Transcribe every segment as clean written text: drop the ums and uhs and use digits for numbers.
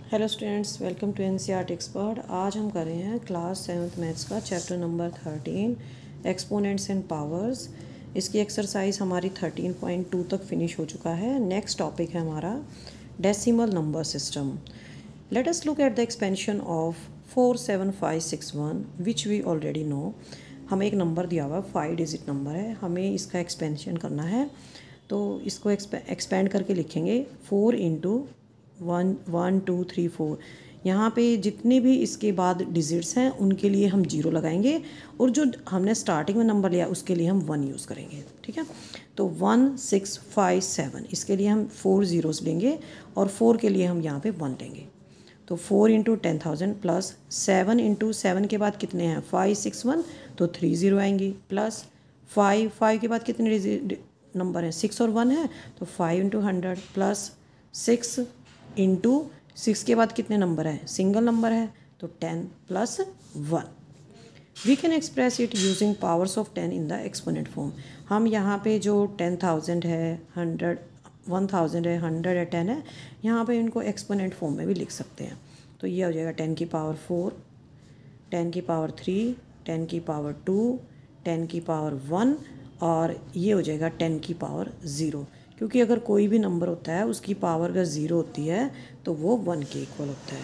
Hello students, welcome to NCERT expert. आज हम कर रहे हैं क्लास 7th मैथ्स का chapter number 13 exponents and powers. इसकी एक्सरसाइज हमारी 13.2 तक फिनिश हो चुका है। नेक्स्ट टॉपिक है हमारा decimal number system. Let us look at the expansion of 47561 which we already know. हमें एक नंबर दिया हुआ 5 डिजिट नंबर है, हमें इसका एक्सपेंशन करना है। तो इसको एक्सपेंड करके लिखेंगे 4 इंटू 1 2 3 4। यहाँ पे जितने भी इसके बाद डिजिट्स हैं उनके लिए हम 0 लगाएंगे और जो हमने स्टार्टिंग में नंबर लिया उसके लिए हम 1 यूज़ करेंगे। ठीक है, तो 1 6 5 7 इसके लिए हम 4 ज़ीरोज़ लेंगे और 4 के लिए हम यहाँ पे 1 लेंगे। तो 4 इंटू 10,000 प्लस 7 इंटू 7 के बाद कितने हैं 5 6 1, तो 3 ज़ीरो आएंगी, प्लस 5 के बाद कितने नंबर हैं 6 और 1 है, तो 5 इंटू 100 प्लस 6 इंटू 6 के बाद कितने नंबर है सिंगल नंबर है, तो 10 plus 1। We can express it using powers of 10 in the exponent form. हम यहाँ पे जो 10,000 है 100 1000 है 100 है 10 है, यहाँ पे इनको एक्सपोनेंट फॉर्म में भी लिख सकते हैं। तो ये हो जाएगा 10 की पावर 4, 10 की पावर 3, 10 की पावर 2, 10 की पावर 1 और ये हो जाएगा 10 की पावर 0। क्योंकि अगर कोई भी नंबर होता है उसकी पावर अगर 0 होती है तो वो 1 के इक्वल होता है।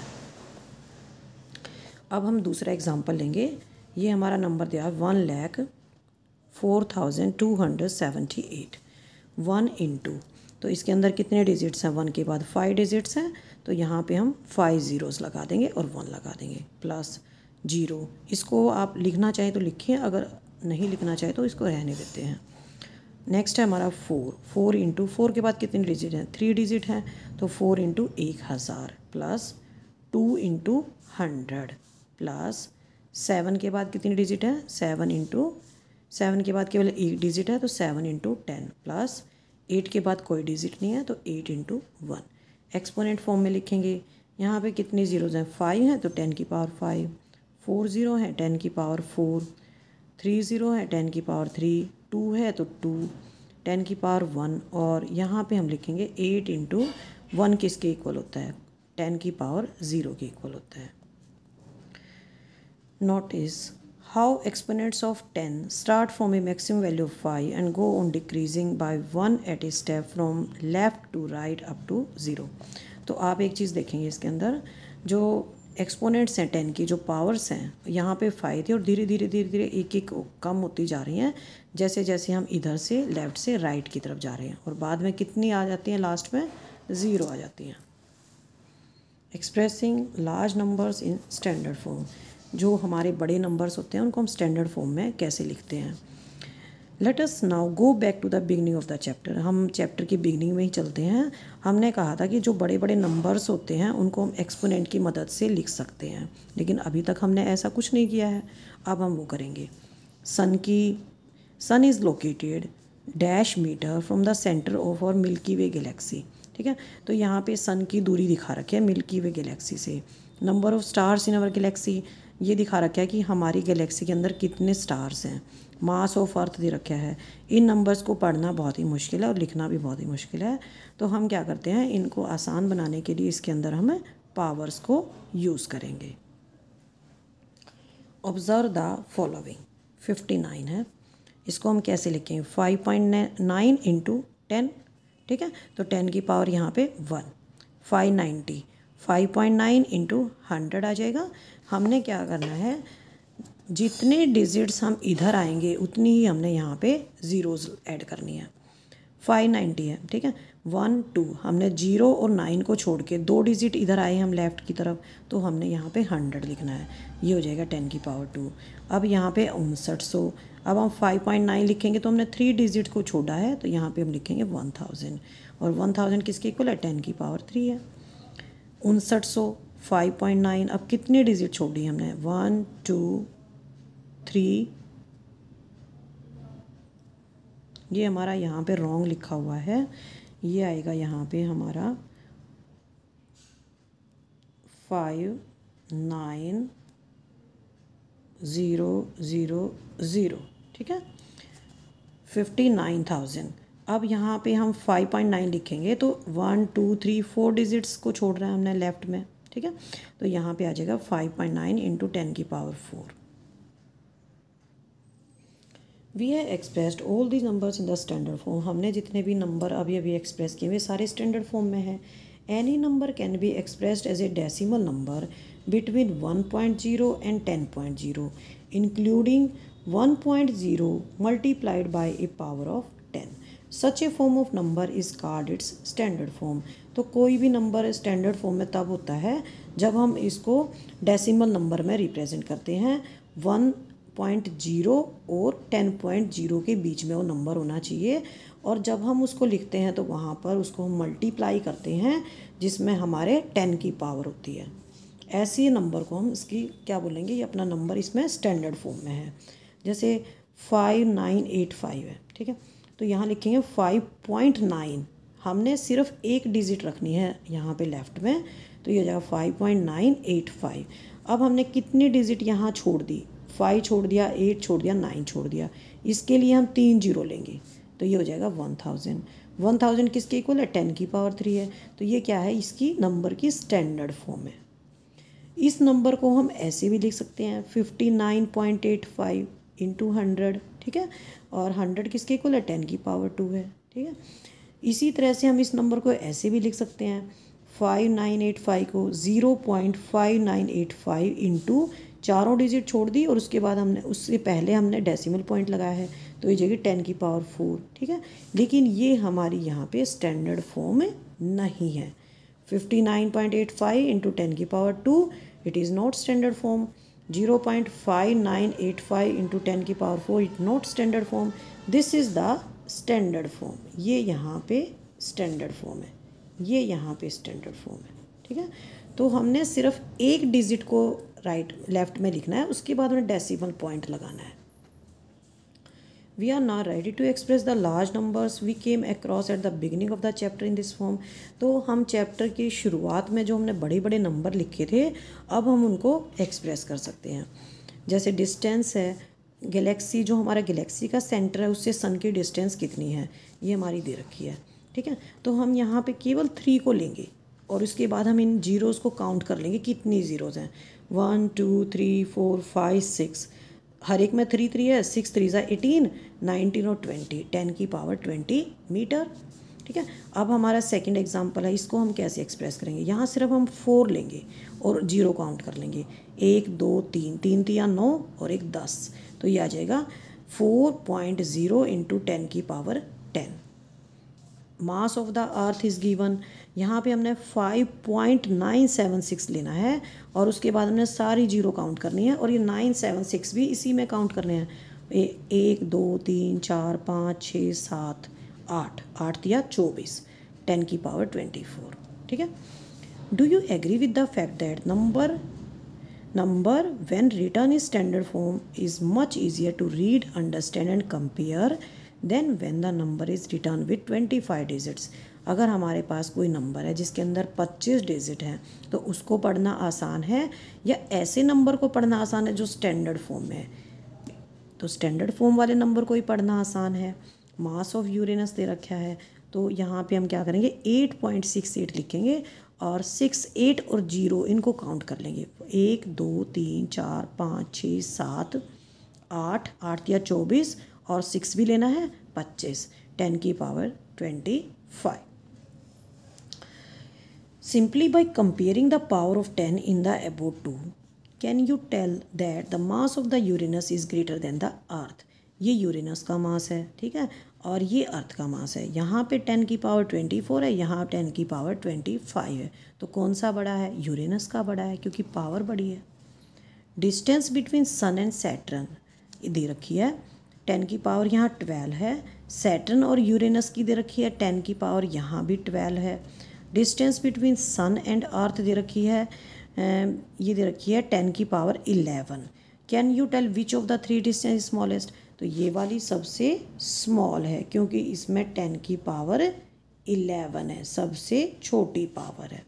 अब हम दूसरा एग्जांपल लेंगे। ये हमारा नंबर दिया 1,04,278। 1 इंटू, तो इसके अंदर कितने डिजिट्स हैं 1 के बाद 5 डिजिट्स हैं, तो यहाँ पे हम 5 ज़ीरोज़ लगा देंगे और 1 लगा देंगे, प्लस 0। इसको आप लिखना चाहें तो लिखिए, अगर नहीं लिखना चाहे तो इसको रहने देते हैं। नेक्स्ट है हमारा 4 इंटू 4 के बाद कितने डिजिट हैं 3 डिजिट हैं, तो 4 इंटू 1000 प्लस 2 इंटू 100 प्लस 7 के बाद कितनी डिजिट है 7 इंटू 7 के बाद केवल एक डिजिट है, तो 7 इंटू 10 प्लस 8 के बाद कोई डिजिट नहीं है, तो 8 इंटू 1। एक्सपोनेंट फॉर्म में लिखेंगे। यहाँ पे कितनी ज़ीरोज़ हैं 5 हैं, तो 10 की पावर 5, 4 ज़ीरो हैं 10 की पावर 4, 3 ज़ीरो है 10 की पावर 3, 2 है तो 2, 10 की पावर 1 और यहाँ पे हम लिखेंगे 8 इंटू 1 किसके इक्वल होता है 10 की पावर 0 के इक्वल होता है। Notice how exponents of 10 start from a maximum value of 5 and go on decreasing by 1 at a step from left to right up to 0। तो आप एक चीज़ देखेंगे इसके अंदर, जो एक्सपोनेंट्स हैं 10 की जो पावर्स हैं यहाँ पे 5 थे और धीरे धीरे एक एक कम होती जा रही हैं जैसे जैसे हम इधर से लेफ़्ट से राइट की तरफ जा रहे हैं, और बाद में कितनी आ जाती हैं लास्ट में 0 आ जाती हैं। Expressing large numbers in standard form. जो हमारे बड़े नंबर्स होते हैं उनको हम स्टैंडर्ड फॉर्म में कैसे लिखते हैं। Let us now go back to the beginning of the chapter. हम चैप्टर की बिगनिंग में ही चलते हैं। हमने कहा था कि जो बड़े बड़े नंबर्स होते हैं उनको हम एक्सपोनेंट की मदद से लिख सकते हैं, लेकिन अभी तक हमने ऐसा कुछ नहीं किया है। अब हम वो करेंगे। Sun is located dash metre from the centre of our Milky Way galaxy. ठीक है, तो यहाँ पे सन की दूरी दिखा रखी है मिल्की वे गैलेक्सी से। Number of stars in our Galaxy ये दिखा रखा है कि हमारी गैलेक्सी के अंदर कितने स्टार्स हैं। मास ऑफ अर्थ दे रखा है। इन नंबर्स को पढ़ना बहुत ही मुश्किल है और लिखना भी बहुत ही मुश्किल है, तो हम क्या करते हैं इनको आसान बनाने के लिए इसके अंदर हम पावर्स को यूज़ करेंगे। Observe the following. 59 है, इसको हम कैसे लिखें 5.9 इंटू 10। ठीक है, तो 10 की पावर यहाँ पे 1, 590, 5.9 इंटू 100 आ जाएगा। हमने क्या करना है जितने डिजिट्स हम इधर आएंगे उतनी ही हमने यहाँ पे ज़ीरोज़ ऐड करनी है। 590 है, ठीक है, 1 2 हमने 0 और 9 को छोड़ के 2 डिजिट इधर आए हम लेफ़्ट की तरफ, तो हमने यहाँ पे 100 लिखना है। ये हो जाएगा 10 की पावर 2। अब यहाँ पे 5900। अब हम 5.9 लिखेंगे तो हमने 3 डिजिट को छोड़ा है, तो यहाँ पे हम लिखेंगे 1000 और 1000 किसके इक्वल है 10 की पावर 3 है। 5900 5.9, अब कितनी डिजिट छोड़ी हमने 1 2 3, ये हमारा यहाँ पे रॉन्ग लिखा हुआ है, ये आएगा यहाँ पे हमारा 5 9 0 0 0। ठीक है, 59,000। अब यहाँ पे हम 5.9 लिखेंगे तो 1 2 3 4 डिजिट्स को छोड़ रहे हैं हमने लेफ़्ट में। ठीक है। तो यहाँ पे आ जाएगा 5.9 इंटू 10 की power 4। We have expressed all the numbers in the standard form. हमने जितने भी नंबर अभी अभी एक्सप्रेस किए हुए सारे स्टैंडर्ड फॉर्म में हैं। Any number can be expressed as a decimal number between 1.0 and 10.0 including 1.0 multiplied by a power of 10। Such a form of number is called its standard form. तो कोई भी नंबर स्टैंडर्ड फॉर्म में तब होता है जब हम इसको डेसिमल नंबर में रिप्रेजेंट करते हैं। 1.0 और 10.0 के बीच में वो नंबर होना चाहिए, और जब हम उसको लिखते हैं तो वहाँ पर उसको हम मल्टीप्लाई करते हैं जिसमें हमारे 10 की पावर होती है। ऐसे नंबर को हम इसकी क्या बोलेंगे, ये अपना नंबर इसमें स्टैंडर्ड फॉर्म में है। जैसे 5985 है, ठीक है, तो यहाँ लिखेंगे 5.9। हमने सिर्फ एक डिजिट रखनी है यहाँ पे लेफ्ट में, तो ये हो जाएगा 5.985। अब हमने कितनी डिजिट यहाँ छोड़ दी, 5 छोड़ दिया, 8 छोड़ दिया, 9 छोड़ दिया, इसके लिए हम 3 जीरो लेंगे, तो ये हो जाएगा 1000। 1000 किसके इक्वल है, 10 की पावर 3 है। तो ये क्या है, इसकी नंबर की स्टैंडर्ड फॉर्म है। इस नंबर को हम ऐसे भी लिख सकते हैं 59.85 इंटू 100, ठीक है, और 100 किसके इक्वल है, 10 की पावर 2 है, ठीक है। इसी तरह से हम इस नंबर को ऐसे भी लिख सकते हैं 5985 को 0.5985 इंटू चारों डिजिट छोड़ दी और उसके बाद हमने उससे पहले हमने डेसिमल पॉइंट लगाया है, तो ये जगह 10 की पावर 4, ठीक है। लेकिन ये हमारी यहाँ पे स्टैंडर्ड फॉर्म नहीं है। 59.85 इंटू 10 की power 2 it is not standard form. 0.5985 into 10 की power 4 it not standard form. This is the standard form. ये यहाँ पे स्टैंडर्ड फॉर्म है, ये यहाँ पे स्टैंडर्ड फॉर्म है, ठीक है। तो हमने सिर्फ एक डिजिट को राइट लेफ्ट में लिखना है, उसके बाद हमें डेसिमल पॉइंट लगाना है। We are now ready to express the large numbers we came across at the beginning of the chapter in this form. तो हम चैप्टर की शुरुआत में जो हमने बड़े बड़े नंबर लिखे थे, अब हम उनको एक्सप्रेस कर सकते हैं। जैसे डिस्टेंस है, गैलेक्सी जो हमारा गैलेक्सी का सेंटर है उससे सन की डिस्टेंस कितनी है, ये हमारी दे रखी है, ठीक है। तो हम यहाँ पे केवल 3 को लेंगे और उसके बाद हम इन जीरोज़ को काउंट कर लेंगे कितनी ज़ीरोज़ हैं। 1 2 3 4 5 6, हर एक में 3 3 है, 6 3 ज़ा 18, 19 और 20, 10 की पावर 20 मीटर, ठीक है। अब हमारा सेकंड एग्जांपल है, इसको हम कैसे एक्सप्रेस करेंगे। यहाँ सिर्फ हम 4 लेंगे और जीरो काउंट कर लेंगे, 1 2 3, 3 3 9 और 1 10, तो ये आ जाएगा 4.0 इंटू 10 की power 10। Mass of the earth is given, यहाँ पे हमने 5.976 लेना है और उसके बाद हमने सारी जीरो काउंट करनी है और ये 976 भी इसी में काउंट करने हैं। 1 2 3 4 5 6 7 8, 8 दिया 24, 10 की पावर 24, ठीक है। Do you agree with the fact that number when written in standard form is much easier to read, understand and compare than when the number is written with 25 digits। अगर हमारे पास कोई number है जिसके अंदर 25 digit हैं तो उसको पढ़ना आसान है या ऐसे नंबर को पढ़ना आसान है जो स्टैंडर्ड फॉर्म में है। तो स्टैंडर्ड फॉर्म वाले नंबर को ही पढ़ना आसान है। मास ऑफ यूरेनस दे रखा है, तो यहाँ पे हम क्या करेंगे 8.68 लिखेंगे और 6 8 और 0 इनको काउंट कर लेंगे। 1 2 3 4 5 6 7 8, 8 दिया 24 और 6 भी लेना है 25, 10 की power 25। Simply by comparing the power of 10 in the above two, can you tell that the mass of the Uranus is greater than the Earth? ये यूरेनस का मास है, ठीक है, और ये अर्थ का मास है। यहाँ पे 10 की पावर 24 है, यहाँ 10 की पावर 25 है। तो कौन सा बड़ा है, यूरेनस का बड़ा है क्योंकि पावर बड़ी है। Distance between sun and Saturn दे रखी है, 10 की पावर यहाँ 12 है। सैटर्न और यूरेनस की दे रखी है 10 की पावर यहाँ भी 12 है। Distance between sun and earth दे रखी है, ये दे रखी है 10 की power 11। Can you tell which of the 3 distance smallest? तो ये वाली सबसे स्मॉल है क्योंकि इसमें 10 की पावर 11 है, सबसे छोटी पावर है।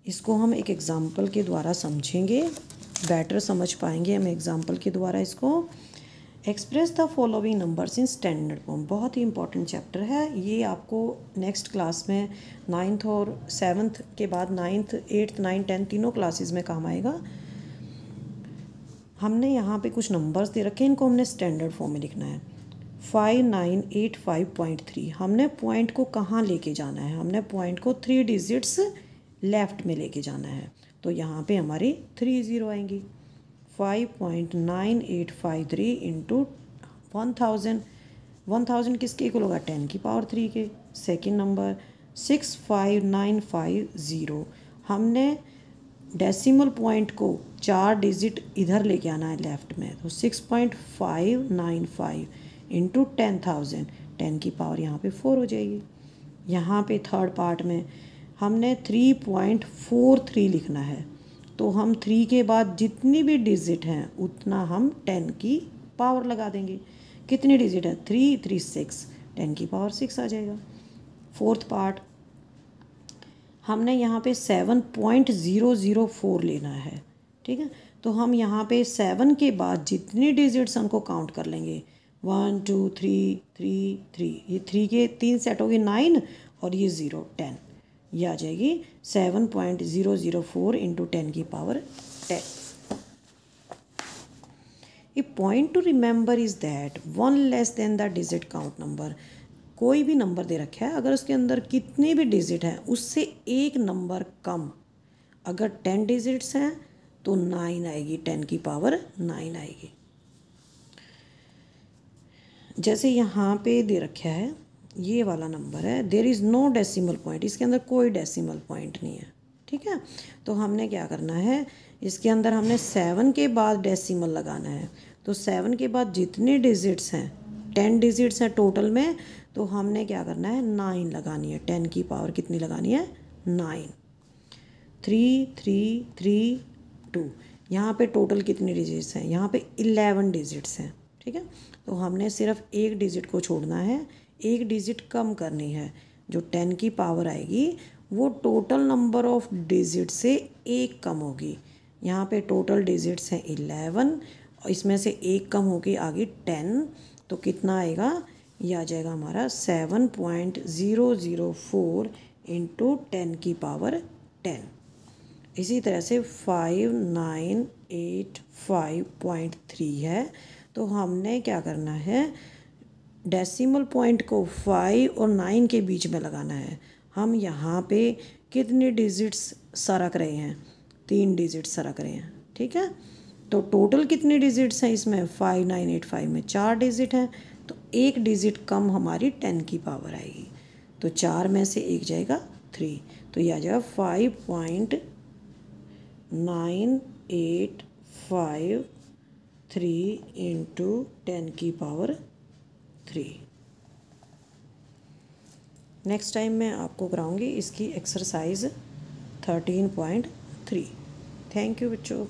इसको हम एक एग्ज़ाम्पल के द्वारा समझेंगे, बेटर समझ पाएंगे हम एग्ज़ाम्पल के द्वारा इसको। Express the following numbers in standard form, बहुत ही इंपॉर्टेंट चैप्टर है ये। आपको नेक्स्ट क्लास में 9th और 7th के बाद 9th 8th 9th 10th तीनों क्लासेस में काम आएगा। हमने यहाँ पे कुछ नंबर्स दे रखे हैं, इनको हमने स्टैंडर्ड फॉर्म में लिखना है। 5985.3, हमने पॉइंट को कहाँ लेके जाना है, हमने पॉइंट को 3 डिजिट्स लेफ़्ट में लेके जाना है, तो यहाँ पे हमारी 3 ज़ीरो आएंगी। 5.9853 इंटू 1000, 1000 किसके इक्वल होगा, 10 की पावर 3 के। सेकेंड नंबर 65950, हमने डेसिमल पॉइंट को 4 डिजिट इधर लेके आना है लेफ़्ट में, तो 6.595 इंटू 10,000, 10 की पावर यहाँ पे 4 हो जाएगी। यहाँ पे थर्ड पार्ट में हमने 3.43 लिखना है, तो हम 3 के बाद जितनी भी डिजिट हैं उतना हम 10 की पावर लगा देंगे। कितनी डिजिट है, 3 3 6, 10 की पावर 6 आ जाएगा। फोर्थ पार्ट हमने यहाँ पे 7.004 लेना है, ठीक है। तो हम यहाँ पे 7 के बाद जितनी डिजिट्स हमको काउंट कर लेंगे, 1 2 3 3 3, ये 3 के 3 सेट हो गए 9 और ये 0 10, ये आ जाएगी 7.004 इंटू 10 की power 10। A point two remember is that 1 less than the digit count number, कोई भी नंबर दे रखा है, अगर उसके अंदर कितने भी डिजिट हैं उससे एक नंबर कम, अगर 10 डिजिट्स हैं तो 9 आएगी, 10 की पावर 9 आएगी। जैसे यहाँ पे दे रखा है ये वाला नंबर है, there is no decimal point, इसके अंदर कोई डेसिमल पॉइंट नहीं है, ठीक है। तो हमने क्या करना है, इसके अंदर हमने 7 के बाद डेसिमल लगाना है, तो 7 के बाद जितने डिजिट्स हैं, 10 डिजिट्स हैं टोटल में, तो हमने क्या करना है 9 लगानी है, 10 की पावर कितनी लगानी है 9। 3 3 3 2, यहाँ पे टोटल कितने डिजिट्स हैं, यहाँ पे 11 डिजिट्स हैं, ठीक है। तो हमने सिर्फ एक डिजिट को छोड़ना है, एक डिजिट कम करनी है, जो 10 की पावर आएगी वो टोटल नंबर ऑफ डिजिट से एक कम होगी। यहाँ पे टोटल डिजिट्स हैं 11 और इसमें से एक कम होगी आगे 10, तो कितना आएगा, ये आ जाएगा हमारा 7.004 इंटू 10 की पावर 10। इसी तरह से 5985.3 है, तो हमने क्या करना है, डेसिमल पॉइंट को 5 और 9 के बीच में लगाना है। हम यहाँ पे कितने डिजिट्स सरक रहे हैं, 3 डिजिट्स सरक रहे हैं, ठीक है। तो टोटल कितने डिजिट्स हैं इसमें, 5985 में 4 डिजिट हैं, तो एक डिजिट कम हमारी 10 की पावर आएगी, तो 4 में से एक जाएगा 3, तो यह आ जाएगा 5.9853 इंटू 10 की पावर 3। नेक्स्ट टाइम मैं आपको कराऊंगी इसकी एक्सरसाइज 13.3। थैंक यू बच्चों।